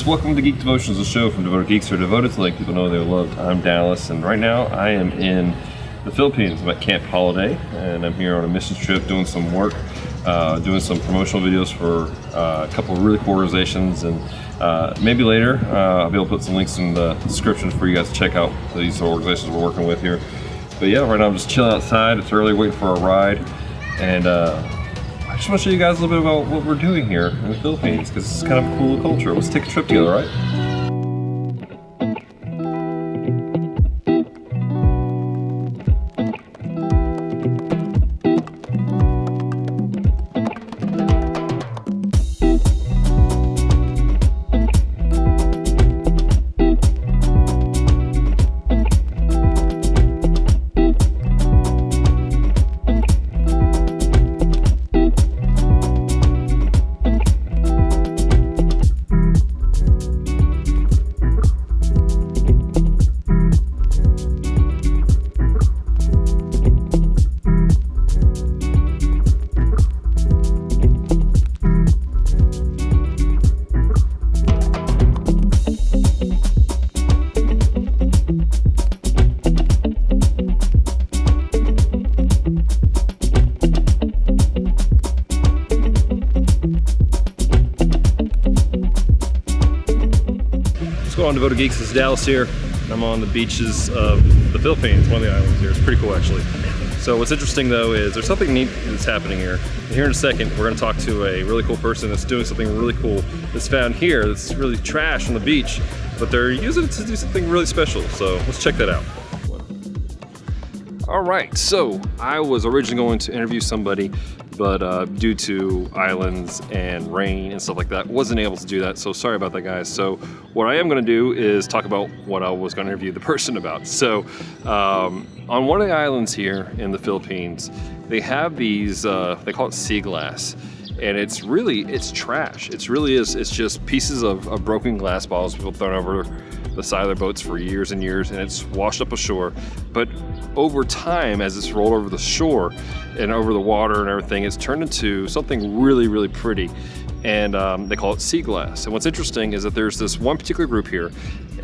welcome to Geek Devotions, a show from devoted geeks who are devoted to letting people know they're loved. I'm Dallas, and right now I am in the Philippines. I'm at Camp Holiday, and I'm here on a missions trip doing some work, doing some promotional videos for a couple of really cool organizations, and maybe later I'll be able to put some links in the description for you guys to check out these organizations we're working with here. But yeah, right now I'm just chilling outside. It's early, waiting for a ride, and I just want to show you guys a little bit about what we're doing here in the Philippines, because it's kind of a cool culture. Let's take a trip together, right? On Devoted Geeks, it's Dallas here. I'm on the beaches of the Philippines, one of the islands here. It's pretty cool actually. So what's interesting though is there's something neat that's happening here. And here in a second we're going to talk to a really cool person that's doing something really cool that's found here that's really trash on the beach, but they're using it to do something really special. So let's check that out. Alright, so I was originally going to interview somebody, but due to islands and rain and stuff like that, wasn't able to do that, so sorry about that, guys. So what I am going to do is talk about what I was going to interview the person about. So on one of the islands here in the Philippines, they have these, they call it sea glass, and it's trash. It really is. It's just pieces of broken glass bottles people thrown over the side of their boats for years and years, and it's washed up ashore. But over time, as it's rolled over the shore and over the water and everything, it's turned into something really, really pretty. And they call it sea glass. And what's interesting is that there's this one particular group here,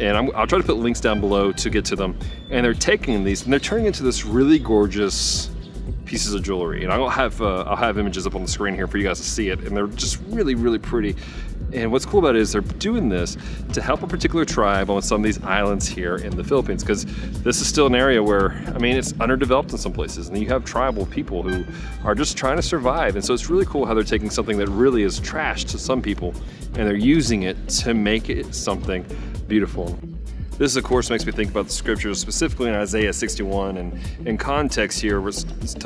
and I'll try to put links down below to get to them. And they're taking these and they're turning into this really gorgeous pieces of jewelry. And I'll have images up on the screen here for you guys to see it. And they're just really, really pretty. And what's cool about it is they're doing this to help a particular tribe on some of these islands here in the Philippines, because this is still an area where, I mean, it's underdeveloped in some places, and you have tribal people who are just trying to survive. And so it's really cool how they're taking something that really is trash to some people, and they're using it to make it something beautiful. This, of course, makes me think about the scriptures, specifically in Isaiah 61, and in context here, we're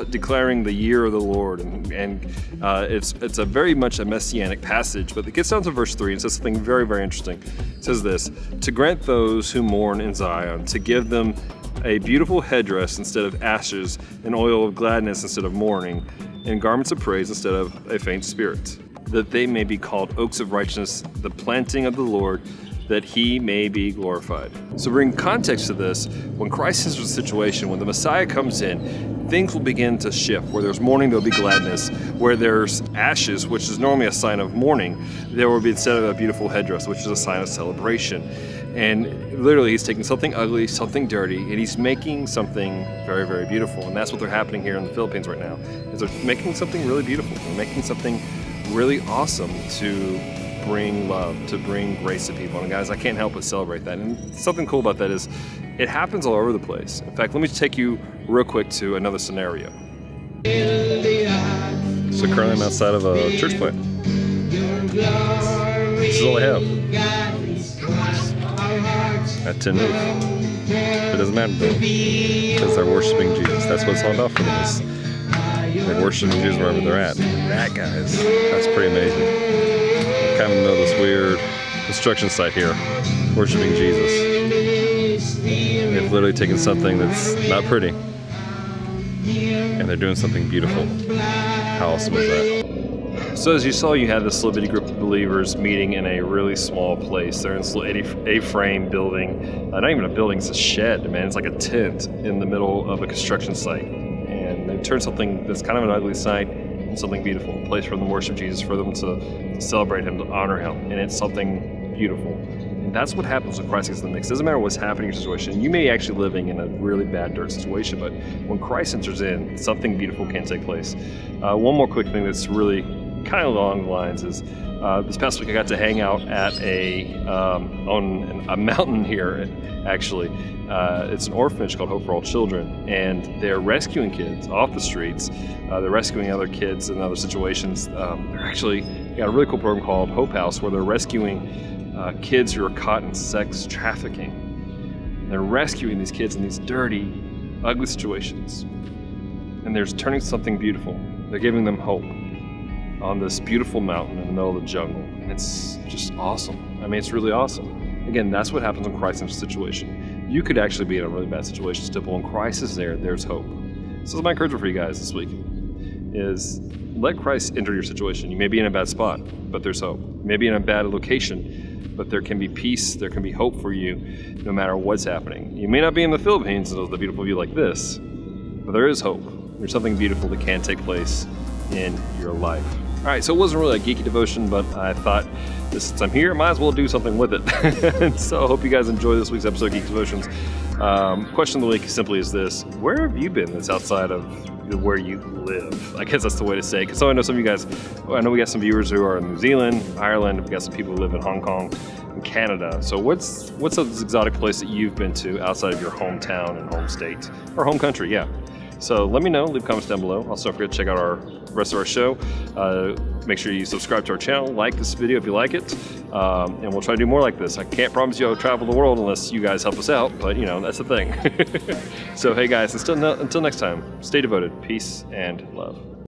declaring the year of the Lord, and it's a very much a messianic passage, but it gets down to verse 3 and says something very, very interesting. It says this: to grant those who mourn in Zion, to give them a beautiful headdress instead of ashes, an oil of gladness instead of mourning, and garments of praise instead of a faint spirit, that they may be called oaks of righteousness, the planting of the Lord, that he may be glorified. So bring context to this, when Christ enters the situation, when the Messiah comes in, things will begin to shift. Where there's mourning, there'll be gladness. Where there's ashes, which is normally a sign of mourning, there will be instead of a beautiful headdress, which is a sign of celebration. And literally he's taking something ugly, something dirty, and he's making something very, very beautiful. And that's what's happening here in the Philippines right now, is they're making something really beautiful. They're making something really awesome to bring love, to bring grace to people. And guys, I can't help but celebrate that. And something cool about that is it happens all over the place. In fact, let me take you real quick to another scenario. So currently I'm outside of a church plant. This is all I have. At 10 Roof. It doesn't matter though, because they're worshiping Jesus. That's what it's all about for them. Is they're worshiping Jesus wherever they're at. That, guys, that's pretty amazing. Kind of know this weird construction site here, worshiping Jesus. They've literally taken something that's not pretty, and they're doing something beautiful. How awesome is that? So as you saw, you had this little bitty group of believers meeting in a really small place. They're in this little A-frame building. Not even a building, it's a shed, man. It's like a tent in the middle of a construction site. And they've turned something that's kind of an ugly sight into something beautiful. A place for them to worship Jesus, for them to celebrate him, to honor him. And it's something beautiful. And that's what happens when Christ gets in the mix. It doesn't matter what's happening in your situation. You may actually be living in a really bad, dirt situation, but when Christ enters in, something beautiful can take place. One more quick thing that's really kind of along the lines is this past week I got to hang out at on a mountain here, actually. It's an orphanage called Hope for All Children, and they're rescuing kids off the streets. They're rescuing other kids in other situations. They're actually got a really cool program called Hope House, where they're rescuing kids who are caught in sex trafficking. They're rescuing these kids in these dirty, ugly situations, and they're turning something beautiful. They're giving them hope on this beautiful mountain in the middle of the jungle, and it's just awesome. I mean, it's really awesome. Again, that's what happens when Christ enters a situation. You could actually be in a really bad situation still, but when Christ is there, there's hope. So this is my encouragement for you guys this week, is let Christ enter your situation. You may be in a bad spot, but there's hope. You may be in a bad location, but there can be peace, there can be hope for you no matter what's happening. You may not be in the Philippines with a beautiful view like this, but there is hope. There's something beautiful that can take place in your life. All right, so it wasn't really a geeky devotion, but I thought since I'm here, I might as well do something with it. And so I hope you guys enjoy this week's episode of Geek Devotions. Question of the week simply is this: where have you been that's outside of where you live? I guess that's the way to say it, because I know some of you guys, I know we got some viewers who are in New Zealand, Ireland, we got some people who live in Hong Kong and Canada. So what's this exotic place that you've been to outside of your hometown and home state, or home country? Yeah. So let me know, leave comments down below. Also, don't forget to check out our rest of our show. Make sure you subscribe to our channel, like this video if you like it, and we'll try to do more like this. I can't promise you I'll travel the world unless you guys help us out, but that's the thing. So hey guys, until next time, stay devoted, peace and love.